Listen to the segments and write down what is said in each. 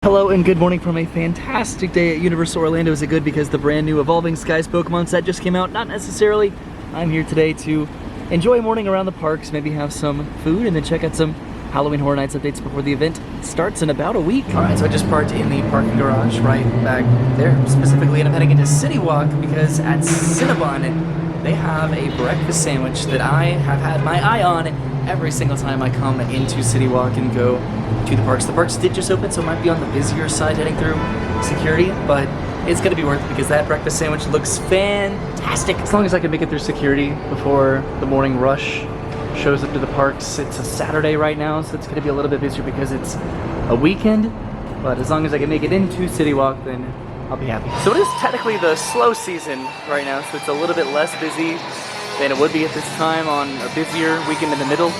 Hello and good morning from a fantastic day at Universal Orlando. Is it good because the brand new Evolving Skies Pokemon set just came out? Not necessarily. I'm here today to enjoy a morning around the parks, maybe have some food, and then check out some Halloween Horror Nights updates before the event starts in about a week. Alright, so I just parked in the parking garage right back there specifically, and I'm heading into City Walk because at Cinnabon they have a breakfast sandwich that I have had my eye on every single time I come into City Walk and go to the parks. The parks did just open, so it might be on the busier side heading through security, but it's gonna be worth it because that breakfast sandwich looks fantastic. As long as I can make it through security before the morning rush shows up to the parks. It's a Saturday right now, so it's gonna be a little bit busier because it's a weekend, but as long as I can make it into City Walk, then I'll be happy. So it is technically the slow season right now, so it's a little bit less busy than it would be at this time on a busier weekend in the middle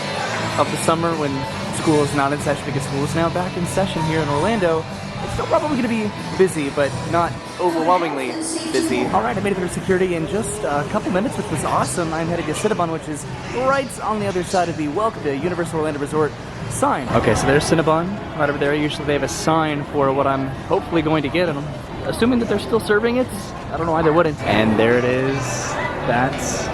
of the summer when school is not in session, because school is now back in session here in Orlando. It's still probably going to be busy, but not overwhelmingly busy. All right, I made it through security in just a couple minutes, which was awesome. I'm headed to Cinnabon, which is right on the other side of the Welcome to Universal Orlando Resort sign. Okay, so there's Cinnabon right over there. Usually they have a sign for what I'm hopefully going to get, and I'm assuming that they're still serving it. I don't know why they wouldn't. And there it is. That's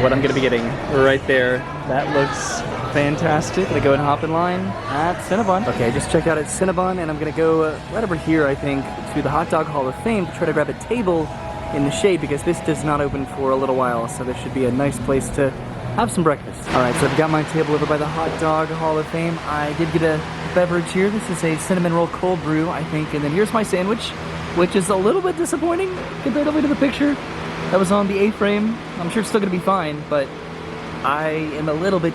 what I'm going to be getting right there. That looks fantastic. Gonna go and hop in line at Cinnabon. Okay, just checked out at Cinnabon, and I'm gonna go right over here, I think, to the Hot Dog Hall of Fame to try to grab a table in the shade because this does not open for a little while, so this should be a nice place to have some breakfast. Alright, so I've got my table over by the Hot Dog Hall of Fame. I did get a beverage here. This is a cinnamon roll cold brew, I think, and then here's my sandwich, which is a little bit disappointing comparatively to the picture that was on the A-frame. I'm sure it's still gonna be fine, but I am a little bit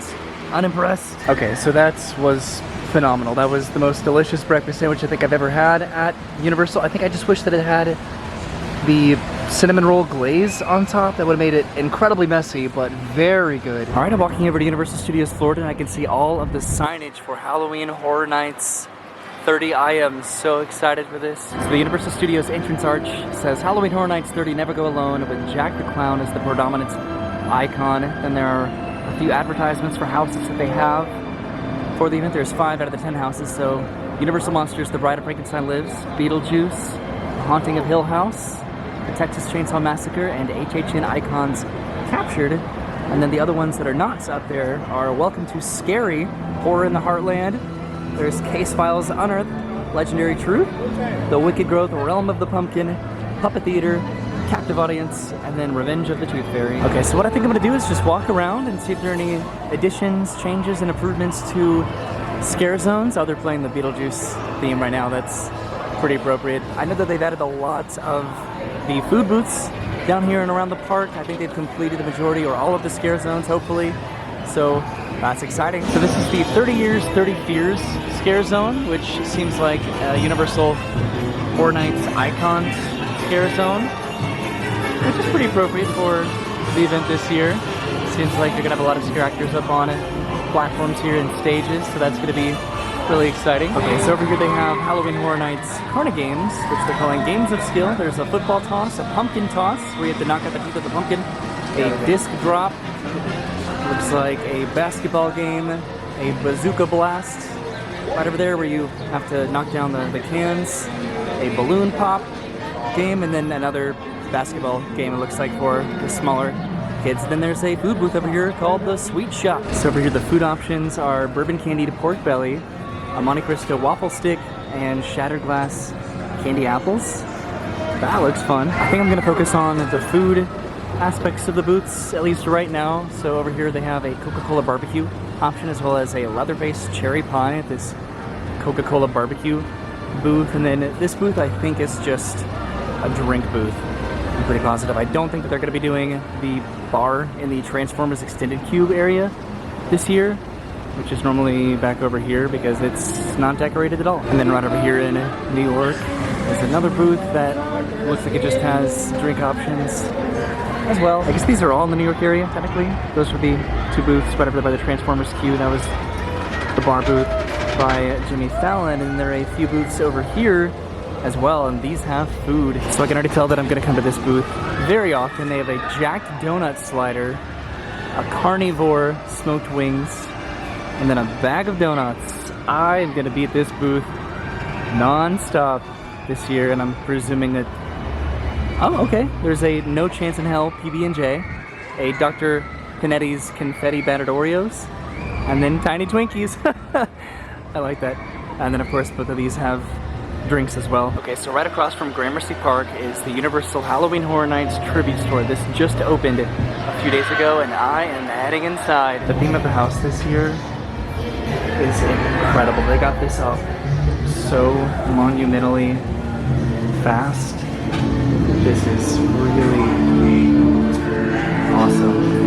unimpressed. Okay, so that was phenomenal. That was the most delicious breakfast sandwich I think I've ever had at Universal. I think I just wish that it had the cinnamon roll glaze on top. That would have made it incredibly messy, but very good. All right, I'm walking over to Universal Studios Florida, and I can see all of the signage for Halloween Horror Nights 30. I am so excited for this. So the Universal Studios entrance arch says Halloween Horror Nights 30 never go alone, with Jack the Clown as the predominant icon. Then there are a few advertisements for houses that they have for the event. There's 5 out of the 10 houses. So Universal Monsters, The Bride of Frankenstein Lives, Beetlejuice, The Haunting of Hill House, The Texas Chainsaw Massacre, and HHN Icons Captured. And then the other ones that are not up there are Welcome to Scary, Horror in the Heartland. There's Case Files Unearthed, Legendary Truth, The Wicked Growth, Realm of the Pumpkin, Puppet Theater, Captive Audience, and then Revenge of the Tooth Fairy. Okay, so what I think I'm gonna do is just walk around and see if there are any additions, changes, and improvements to scare zones. Oh, they're playing the Beetlejuice theme right now. That's pretty appropriate. I know that they've added a lot of the food booths down here and around the park. I think they've completed the majority or all of the scare zones, hopefully. So that's exciting. So this is the 30 Years, 30 Fears scare zone, which seems like Universal Horror Nights Icons scare zone, which is pretty appropriate for the event this year. Seems like you're gonna have a lot of scare actors up on platforms here and stages, so that's gonna be really exciting. Okay, so over here they have Halloween Horror Nights Carna Games, which they're calling Games of Skill. There's a football toss, a pumpkin toss, where you have to knock out the teeth of the pumpkin, a disc drop, looks like a basketball game, a bazooka blast, right over there where you have to knock down the cans, a balloon pop game, and then another basketball game, it looks like, for the smaller kids. Then there's a food booth over here called the Sweet Shop. So over here the food options are bourbon candied pork belly, a Monte Cristo waffle stick, and shattered glass candy apples. That looks fun. I think I'm gonna focus on the food aspects of the booths, at least right now. So over here they have a Coca-Cola barbecue option, as well as a Leatherface cherry pie at this Coca-Cola barbecue booth. And then this booth I think is just a drink booth. I'm pretty positive. I don't think that they're going to be doing the bar in the Transformers Extended Cube area this year, which is normally back over here because it's not decorated at all. And then right over here in New York is another booth that looks like it just has drink options as well. I guess these are all in the New York area, technically. Those would be 2 booths right over there by the Transformers Cube. That was the bar booth by Jimmy Fallon, and there are a few booths over here as well, and these have food. So I can already tell that I'm gonna come to this booth very often. They have a Jacked Donut slider, a carnivore smoked wings, and then a bag of donuts. I am gonna be at this booth non-stop this year, and I'm presuming that, oh, okay, there's a No Chance in Hell PB&J, a Dr. Pinetti's Confetti Battered Oreos, and then Tiny Twinkies. I like that. And then of course both of these have drinks as well. Okay, so right across from Gramercy Park is the Universal Halloween Horror Nights tribute store. This just opened a few days ago, and I am heading inside. The theme of the house this year is incredible. They got this up so monumentally fast. This is really awesome.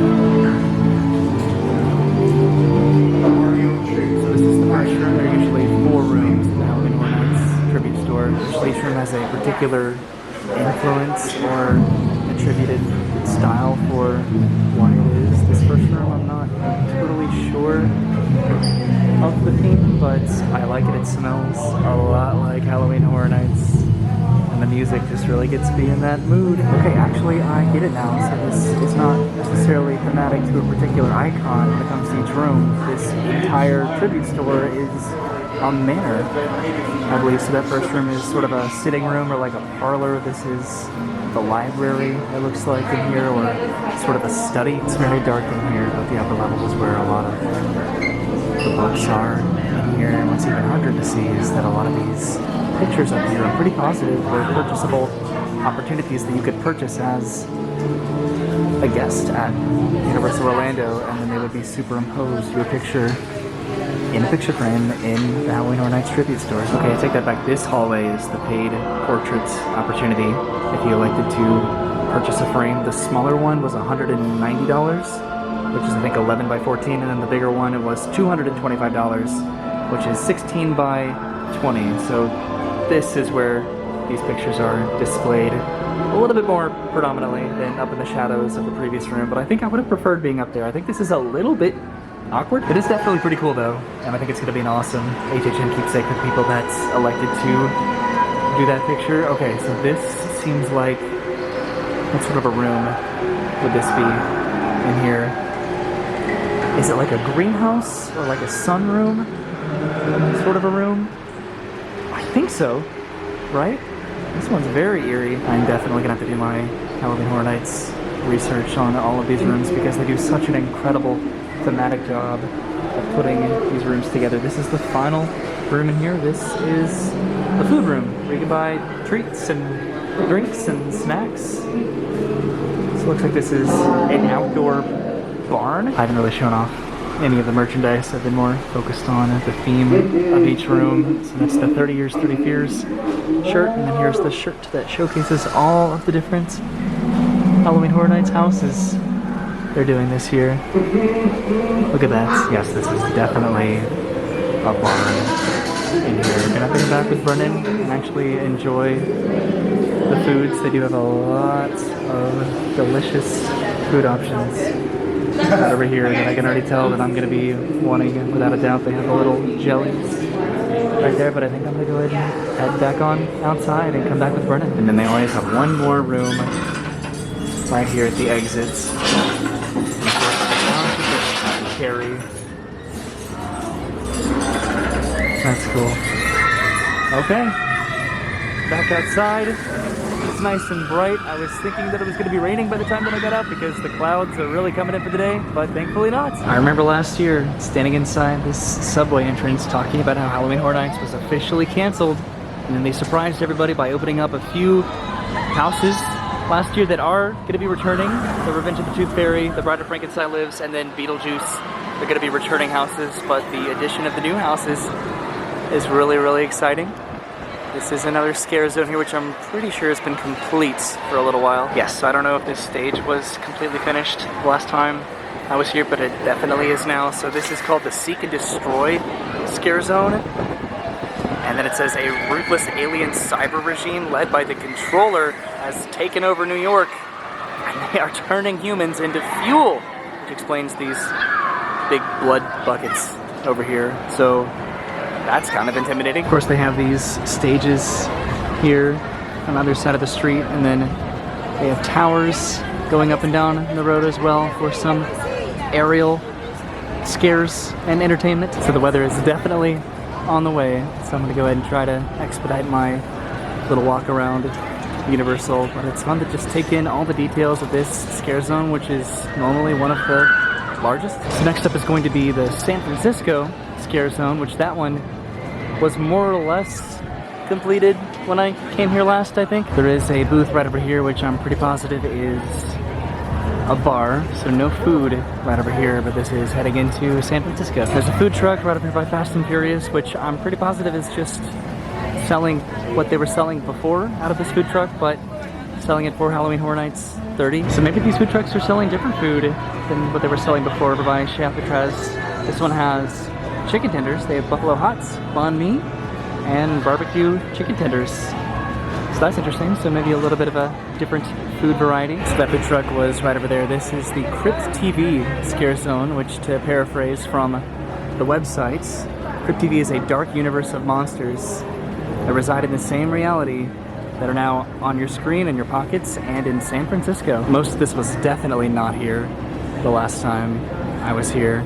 So this is the first room. There are usually 4 rooms in the Halloween Horror Nights tribute store. Each room has a particular influence or attributed style for what it is. This first room, I'm not totally sure of the theme, but I like it. It smells a lot like Halloween Horror Nights, and the music just really gets me in that mood. Okay, actually I get it now. So this is not necessarily thematic to a particular icon when it comes to each room. This entire tribute store is a manor, I believe. So that first room is sort of a sitting room or like a parlor. This is the library, it looks like, in here, or sort of a study. It's very dark in here, but the upper level is where a lot of the books are in here. And what's even harder to see is that a lot of these pictures up here are pretty positive. They're purchasable opportunities that you could purchase as a guest at Universal Orlando, and then they would be superimposed your picture in a picture frame in the Halloween Horror Nights tribute store. Okay, I take that back. This hallway is the paid portraits opportunity. If you elected to purchase a frame, the smaller one was $190, which is I think 11 by 14, and then the bigger one, it was $225, which is 16 by 20. So this is where these pictures are displayed a little bit more predominantly than up in the shadows of the previous room, but I think I would have preferred being up there. I think this is a little bit awkward. It is definitely pretty cool though, and I think it's going to be an awesome HHN keepsake for people that's elected to do that picture. Okay, so this seems like, what sort of a room would this be in here? Is it like a greenhouse or like a sunroom sort of a room? I think so, right? This one's very eerie. I'm definitely gonna have to do my Halloween Horror Nights research on all of these rooms because they do such an incredible thematic job of putting these rooms together. This is the final room in here. This is the food room where you can buy treats and drinks and snacks. So it looks like this is an outdoor barn. I haven't really shown off any of the merchandise. I've been more focused on the theme of each room. So that's the 30 Years, 30 Fears shirt, and then here's the shirt that showcases all of the different Halloween Horror Nights houses they're doing this year. Look at that. Yes, this is definitely a barn in here. We're gonna have to come back with Brennan and actually enjoy the foods. They do have a lot of delicious food options over here that I can already tell that I'm gonna be wanting without a doubt. They have the little jellies right there, but I think I'm gonna go ahead and head back on outside and come back with Brennan. And then they always have one more room right here at the exits. Carry. That's cool. Okay, back outside. It's nice and bright. I was thinking that it was going to be raining by the time that I got up because the clouds are really coming in for the day, but thankfully not. I remember last year standing inside this subway entrance talking about how Halloween Horror Nights was officially canceled, and then they surprised everybody by opening up a few houses last year that are going to be returning. The Revenge of the Tooth Fairy, The Bride of Frankenstein Lives, and then Beetlejuice. They're going to be returning houses, but the addition of the new houses is really, really exciting. This is another scare zone here, which I'm pretty sure has been complete for a little while. Yes, so I don't know if this stage was completely finished the last time I was here, but it definitely is now. So this is called the Seek and Destroy scare zone. And then it says a ruthless alien cyber regime led by the Controller has taken over New York, and they are turning humans into fuel, which explains these big blood buckets over here. So that's kind of intimidating. Of course, they have these stages here on the other side of the street, and then they have towers going up and down the road as well for some aerial scares and entertainment. So the weather is definitely on the way, so I'm gonna go ahead and try to expedite my little walk around Universal. But it's fun to just take in all the details of this scare zone, which is normally one of the largest. So next up is going to be the San Francisco scare zone, which that one was more or less completed when I came here last, I think. There is a booth right over here, which I'm pretty positive is a bar, so no food right over here, but this is heading into San Francisco. There's a food truck right over here by Fast and Furious, which I'm pretty positive is just selling what they were selling before out of this food truck, but selling it for Halloween Horror Nights 30. So maybe these food trucks are selling different food than what they were selling before over by Chez Alcatraz. This one has chicken tenders. They have buffalo hots, banh mi, and barbecue chicken tenders. So that's interesting. So maybe a little bit of a different food variety. So that food truck was right over there. This is the Crypt TV scare zone, which, to paraphrase from the website, Crypt TV is a dark universe of monsters that reside in the same reality that are now on your screen, in your pockets, and in San Francisco. Most of this was definitely not here the last time I was here.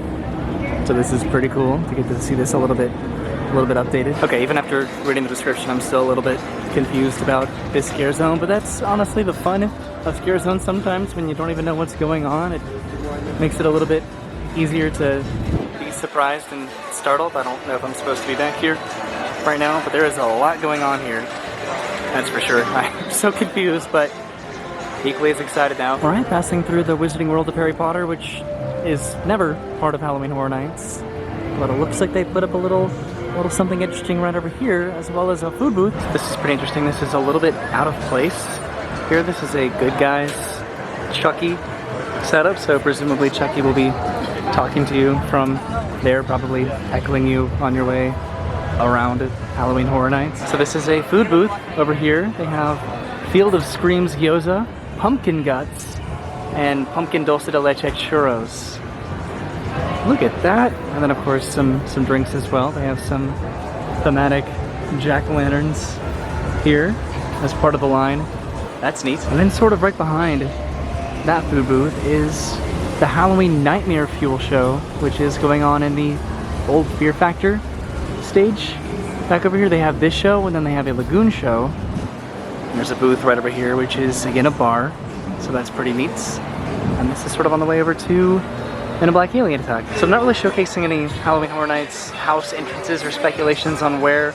So this is pretty cool to get to see this a little bit updated. Okay, even after reading the description, I'm still a little bit confused about this scare zone, but that's honestly the fun of scare zones sometimes when you don't even know what's going on. It makes it a little bit easier to be surprised and startled. I don't know if I'm supposed to be back here right now, but there is a lot going on here. That's for sure. I'm so confused, but equally as excited now. Alright, passing through the Wizarding World of Harry Potter, which is never part of Halloween Horror Nights, but it looks like they put up a little something interesting right over here, as well as a food booth. This is pretty interesting. This is a little bit out of place here. This is a Good Guys Chucky setup, so presumably Chucky will be talking to you from there, probably heckling you on your way around Halloween Horror Nights. So this is a food booth over here. They have Field of Screams gyoza, pumpkin guts, and pumpkin dulce de leche churros. Look at that. And then of course some drinks as well. They have some thematic jack-o'-lanterns here as part of the line. That's neat. And then sort of right behind that food booth is the Halloween Nightmare Fuel Show, which is going on in the old Fear Factor stage. Back over here they have this show, and then they have a Lagoon show. And there's a booth right over here, which is again a bar. So that's pretty neat. And this is sort of on the way over to And a Black Alien Attack. So I'm not really showcasing any Halloween Horror Nights house entrances or speculations on where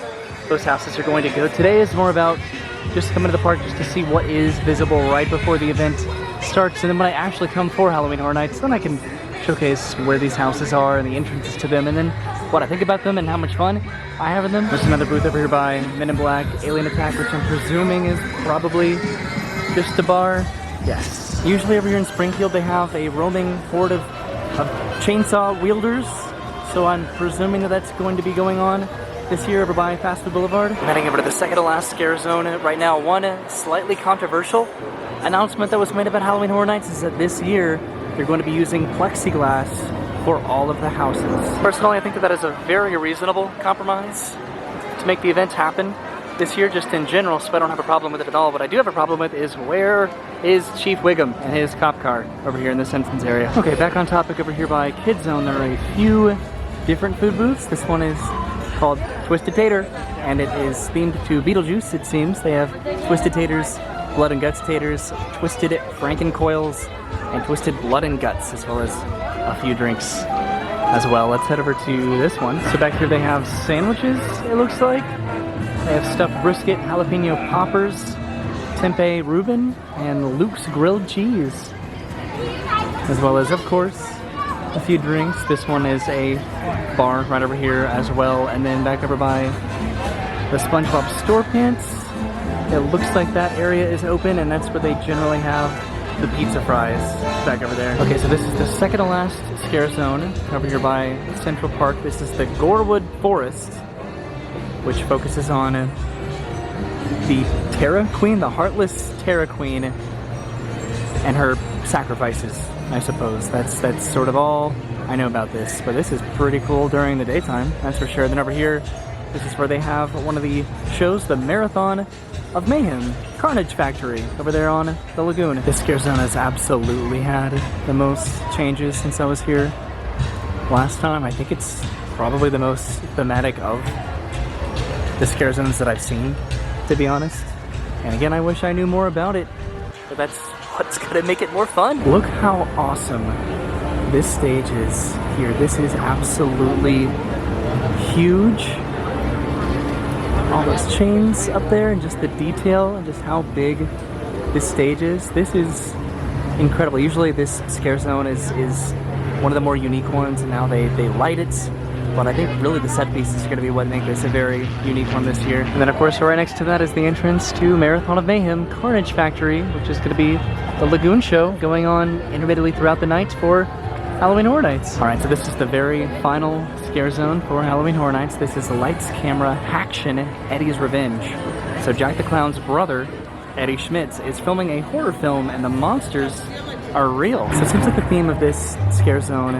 those houses are going to go. Today is more about just coming to the park just to see what is visible right before the event starts, and then when I actually come for Halloween Horror Nights, then I can showcase where these houses are and the entrances to them, and then what I think about them and how much fun I have in them. There's another booth over here by Men in Black Alien Attack, which I'm presuming is probably just a bar. Yes. Usually over here in Springfield they have a roaming horde of chainsaw wielders, so I'm presuming that that's going to be going on this year over by Fast Food Boulevard. I'm heading over to the second to last scare zone right now. One slightly controversial announcement that was made about Halloween Horror Nights is that this year they're going to be using plexiglass for all of the houses. Personally, I think that is a very reasonable compromise to make the event happen this year, just in general, so I don't have a problem with it at all. What I do have a problem with is where is Chief Wiggum and his cop car over here in this entrance area. Okay, back on topic over here by Kid Zone, there are a few different food booths. This one is called Twisted Tater, and it is themed to Beetlejuice, it seems. They have Twisted Taters, Blood and Guts Taters, Twisted Frankencoils, and Twisted Blood and Guts, as well as a few drinks as well. Let's head over to this one. So back here they have sandwiches, it looks like. They have stuffed brisket, jalapeno poppers, tempeh Reuben, and Luke's grilled cheese. As well as, of course, a few drinks. This one is a bar right over here as well. And then back over by the SpongeBob Store Pants, it looks like that area is open, and that's where they generally have the pizza fries back over there. Okay, so this is the second to last scare zone over here by Central Park. This is the Gorewood Forest, which focuses on the Terra Queen, the Heartless Terra Queen, and her sacrifices, I suppose. That's sort of all I know about this, but this is pretty cool during the daytime, that's for sure. Then over here, this is where they have one of the shows, the Marathon of Mayhem, Carnage Factory, over there on the lagoon. This scare zone has absolutely had the most changes since I was here last time. I think it's probably the most thematic of the scare zones that I've seen, to be honest. And again, I wish I knew more about it, but that's what's gonna make it more fun. Look how awesome this stage is here. This is absolutely huge. All those chains up there and just the detail and just how big this stage is. This is incredible. Usually this scare zone is one of the more unique ones, and now they light it. But I think really the set pieces are going to be what make this a very unique one this year. And then of course right next to that is the entrance to Marathon of Mayhem Carnage Factory, which is going to be the Lagoon show going on intermittently throughout the night for Halloween Horror Nights. Alright, so this is the very final scare zone for Halloween Horror Nights. This is Lights, Camera, Haction, Eddie's Revenge. So Jack the Clown's brother, Eddie Schmitz, is filming a horror film and the monsters are real. So it seems like the theme of this scare zone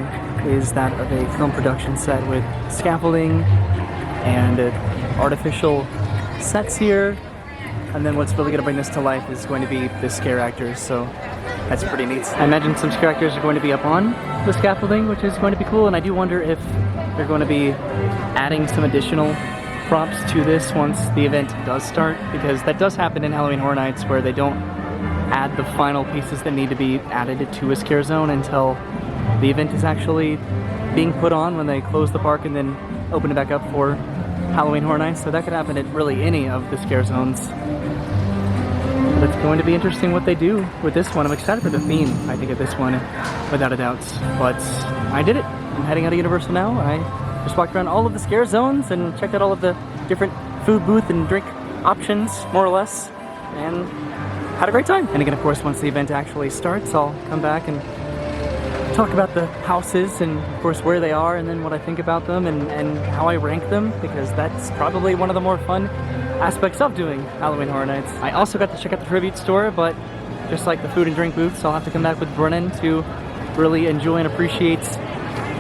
is that of a film production set with scaffolding and artificial sets here. And then what's really going to bring this to life is going to be the scare actors, so that's pretty neat. I imagine some scare actors are going to be up on the scaffolding, which is going to be cool, and I do wonder if they're going to be adding some additional props to this once the event does start, because that does happen in Halloween Horror Nights where they don't add the final pieces that need to be added to a scare zone until the event is actually being put on when they close the park and then open it back up for Halloween Horror Nights. So that could happen at really any of the scare zones. But it's going to be interesting what they do with this one. I'm excited for the theme, I think, of this one, without a doubt. But I did it. I'm heading out of Universal now. I just walked around all of the scare zones and checked out all of the different food booth and drink options, more or less, and had a great time. And again, of course, once the event actually starts, I'll come back and talk about the houses and, of course, where they are and then what I think about them and how I rank them, because that's probably one of the more fun aspects of doing Halloween Horror Nights. I also got to check out the tribute store, but just like the food and drink booths, I'll have to come back with Brennan to really enjoy and appreciate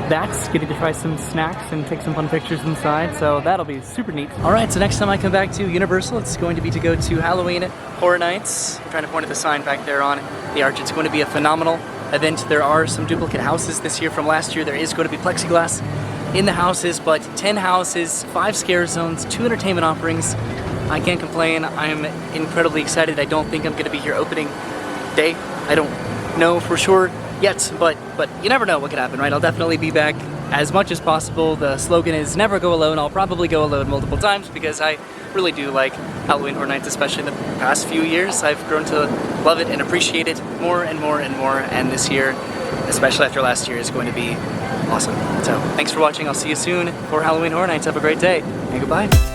that, getting to try some snacks and take some fun pictures inside, so that'll be super neat. Alright, so next time I come back to Universal, it's going to be to go to Halloween Horror Nights. I'm trying to point at the sign back there on the arch. It's going to be a phenomenal event. There are some duplicate houses this year from last year. There is going to be plexiglass in the houses, but 10 houses, 5 scare zones, 2 entertainment offerings. I can't complain. I'm incredibly excited. I don't think I'm going to be here opening day. I don't know for sure yet, but you never know what could happen, right? I'll definitely be back as much as possible. The slogan is never go alone. I'll probably go alone multiple times because I really do like Halloween Horror Nights, especially in the past few years. I've grown to love it and appreciate it more and more and more, and this year, especially after last year, is going to be awesome. So thanks for watching. I'll see you soon for Halloween Horror Nights. Have a great day, and goodbye.